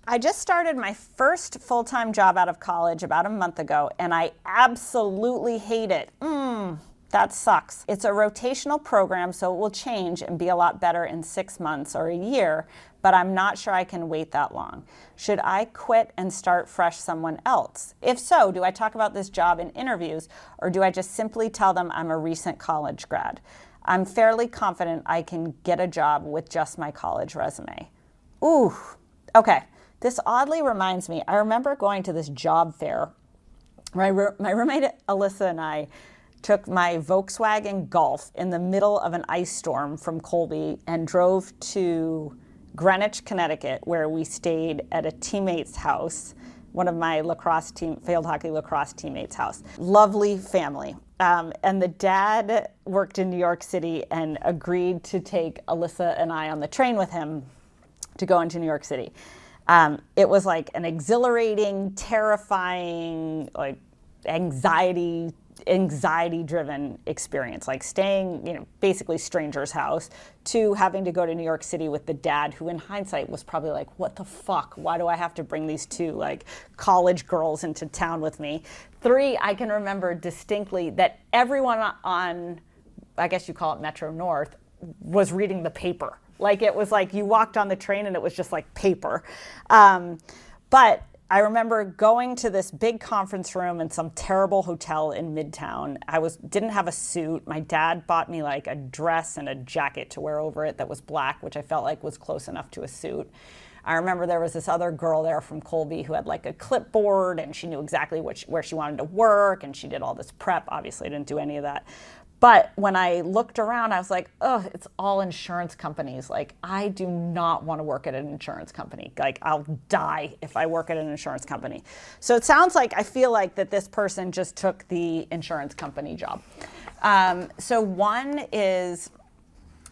I just started my first full-time job out of college about a month ago, and I absolutely hate it. That sucks. It's a rotational program, so it will change and be a lot better in 6 months or a year, but I'm not sure I can wait that long. Should I quit and start fresh somewhere else? If so, do I talk about this job in interviews, or do I just simply tell them I'm a recent college grad? I'm fairly confident I can get a job with just my college resume. Ooh, okay. This oddly reminds me, I remember going to this job fair. My roommate Alyssa and I took my Volkswagen Golf in the middle of an ice storm from Colby and drove to Greenwich, Connecticut, where we stayed at a teammate's house, one of my field hockey lacrosse teammates' house. Lovely family. And the dad worked in New York City and agreed to take Alyssa and I on the train with him to go into New York City. It was like an exhilarating, terrifying, like anxiety-driven experience, like staying, basically stranger's house, to having to go to New York City with the dad, who in hindsight was probably like, what the fuck? Why do I have to bring these two like college girls into town with me? 3, I can remember distinctly that everyone on, I guess you call it Metro North, was reading the paper. Like it was like you walked on the train and it was just like paper. But I remember going to this big conference room in some terrible hotel in Midtown. Didn't have a suit. My dad bought me like a dress and a jacket to wear over it that was black, which I felt like was close enough to a suit. I remember there was this other girl there from Colby who had like a clipboard, and she knew exactly where she wanted to work, and she did all this prep. Obviously, I didn't do any of that. But when I looked around, I was like, oh, it's all insurance companies. Like, I do not want to work at an insurance company. Like, I'll die if I work at an insurance company. So it sounds like I feel like that this person just took the insurance company job. So one is,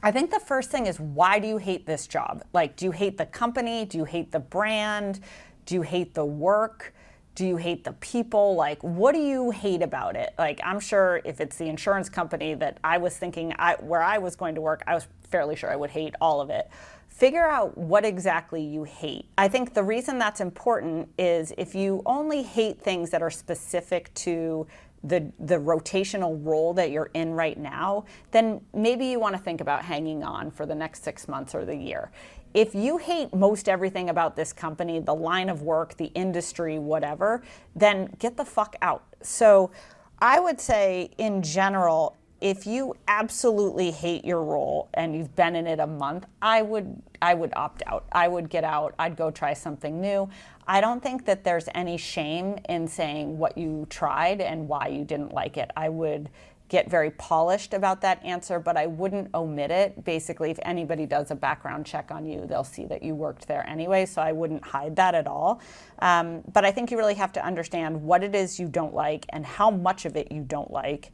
I think the first thing is, why do you hate this job? Like, do you hate the company? Do you hate the brand? Do you hate the work? Do you hate the people? Like, what do you hate about it? Like, I'm sure if it's the insurance company that I was thinking where I was going to work, I was fairly sure I would hate all of it. Figure out what exactly you hate. I think the reason that's important is if you only hate things that are specific to the rotational role that you're in right now, then maybe you want to think about hanging on for the next 6 months or the year. If you hate most everything about this company, the line of work, the industry, whatever, then get the fuck out. So I would say in general, if you absolutely hate your role and you've been in it a month, I would opt out. I would get out. I'd go try something new. I don't think that there's any shame in saying what you tried and why you didn't like it. I would get very polished about that answer, but I wouldn't omit it. Basically, if anybody does a background check on you, they'll see that you worked there anyway, so I wouldn't hide that at all. But I think you really have to understand what it is you don't like and how much of it you don't like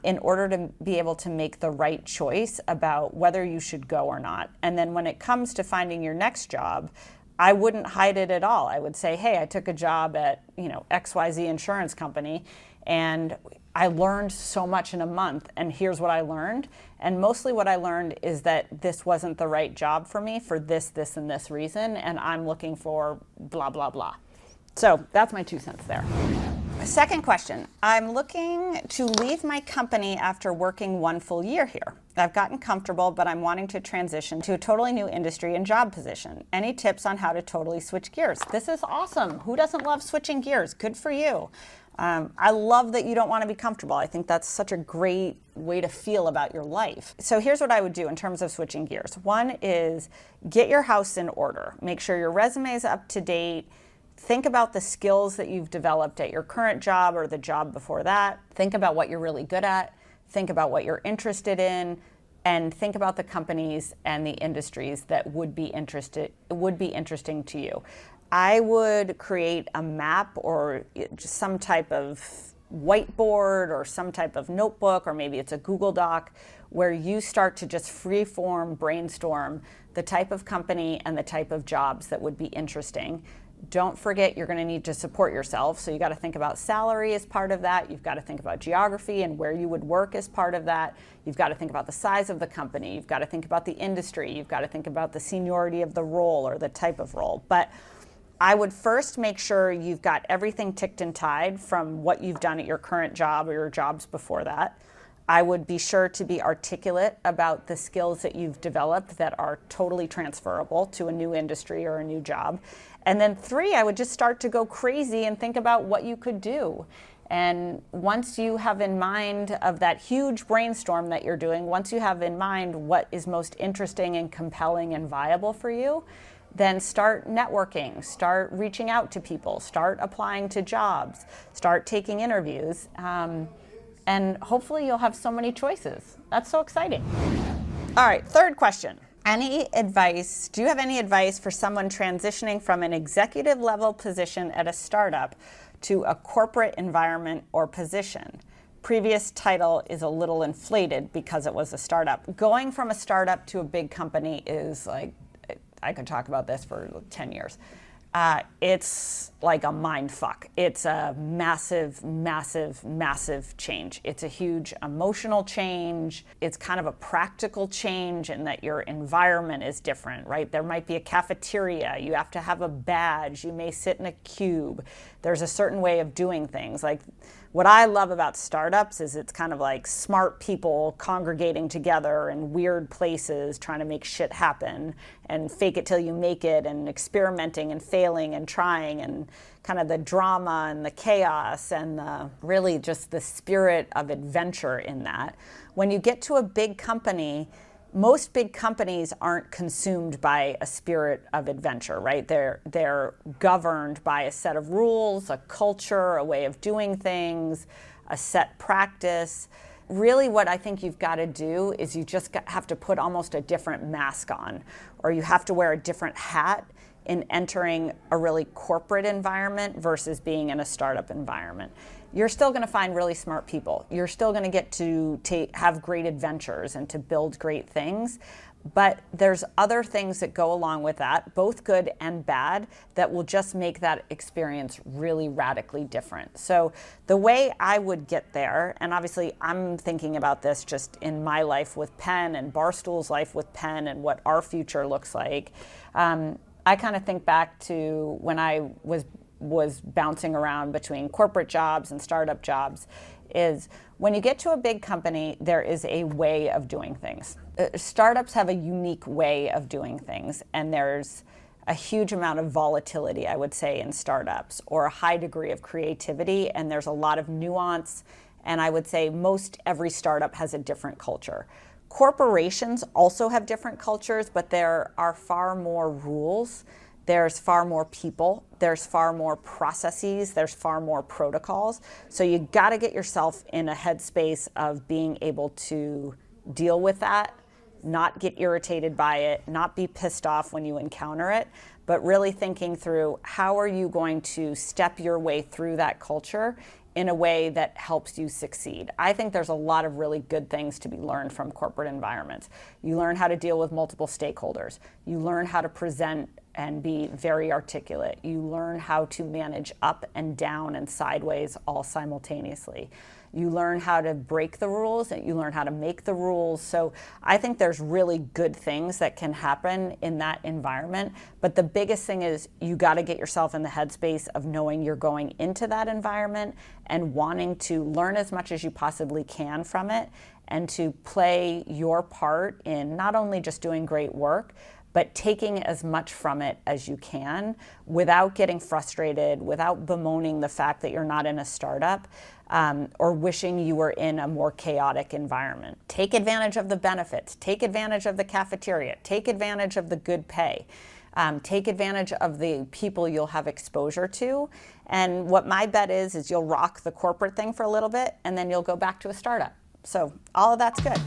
in order to be able to make the right choice about whether you should go or not. And then when it comes to finding your next job, I wouldn't hide it at all. I would say, hey, I took a job at XYZ insurance company, and I learned so much in a month, and here's what I learned. And mostly what I learned is that this wasn't the right job for me for this, and this reason, and I'm looking for blah, blah, blah. So that's my 2 cents there. Second question, I'm looking to leave my company after working 1 full year here. I've gotten comfortable, but I'm wanting to transition to a totally new industry and job position. Any tips on how to totally switch gears? This is awesome. Who doesn't love switching gears? Good for you. I love that you don't want to be comfortable. I think that's such a great way to feel about your life. So here's what I would do in terms of switching gears. One is get your house in order. Make sure your resume is up to date. Think about the skills that you've developed at your current job or the job before that. Think about what you're really good at. Think about what you're interested in. And think about the companies and the industries that would be interesting to you. I would create a map or just some type of whiteboard or some type of notebook, or maybe it's a Google Doc, where you start to just free-form brainstorm the type of company and the type of jobs that would be interesting. Don't forget, you're going to need to support yourself. So you got to think about salary as part of that. You've got to think about geography and where you would work as part of that. You've got to think about the size of the company. You've got to think about the industry. You've got to think about the seniority of the role or the type of role. But I would first make sure you've got everything ticked and tied from what you've done at your current job or your jobs before that. I would be sure to be articulate about the skills that you've developed that are totally transferable to a new industry or a new job. And then 3, I would just start to go crazy and think about what you could do. And once you have in mind of that huge brainstorm that you're doing, once you have in mind what is most interesting and compelling and viable for you, then start networking, start reaching out to people, start applying to jobs, start taking interviews, and hopefully you'll have so many choices. That's so exciting. All right, 3rd question. Do you have any advice for someone transitioning from an executive level position at a startup to a corporate environment or position? Previous title is a little inflated because it was a startup. Going from a startup to a big company is like, I could talk about this for 10 years. It's like a mind fuck. It's a massive, massive, massive change. It's a huge emotional change. It's kind of a practical change in that your environment is different, right? There might be a cafeteria. You have to have a badge. You may sit in a cube. There's a certain way of doing things. Like, what I love about startups is it's kind of like smart people congregating together in weird places trying to make shit happen and fake it till you make it and experimenting and failing and trying and kind of the drama and the chaos and really just the spirit of adventure in that. When you get to a big company, most big companies aren't consumed by a spirit of adventure, right? They're governed by a set of rules, a culture, a way of doing things, a set practice. Really what I think you've got to do is you just have to put almost a different mask on, or you have to wear a different hat in entering a really corporate environment versus being in a startup environment. You're still going to find really smart people. You're still going to get to have great adventures and to build great things. But there's other things that go along with that, both good and bad, that will just make that experience really radically different. So the way I would get there, and obviously I'm thinking about this just in my life with Penn and Barstool's life with Penn and what our future looks like, I kind of think back to when I was bouncing around between corporate jobs and startup jobs, is when you get to a big company, there is a way of doing things. Startups have a unique way of doing things, and there's a huge amount of volatility, I would say, in startups, or a high degree of creativity, and there's a lot of nuance, and I would say most every startup has a different culture. Corporations also have different cultures, but there are far more rules. There's far more people, there's far more processes, there's far more protocols. So you got to get yourself in a headspace of being able to deal with that, not get irritated by it, not be pissed off when you encounter it, but really thinking through how are you going to step your way through that culture in a way that helps you succeed. I think there's a lot of really good things to be learned from corporate environments. You learn how to deal with multiple stakeholders. You learn how to present and be very articulate. You learn how to manage up and down and sideways all simultaneously. You learn how to break the rules and you learn how to make the rules. So I think there's really good things that can happen in that environment. But the biggest thing is you got to get yourself in the headspace of knowing you're going into that environment and wanting to learn as much as you possibly can from it and to play your part in not only just doing great work, but taking as much from it as you can without getting frustrated, without bemoaning the fact that you're not in a startup or wishing you were in a more chaotic environment. Take advantage of the benefits, take advantage of the cafeteria, take advantage of the good pay, take advantage of the people you'll have exposure to. And what my bet is you'll rock the corporate thing for a little bit and then you'll go back to a startup. So all of that's good.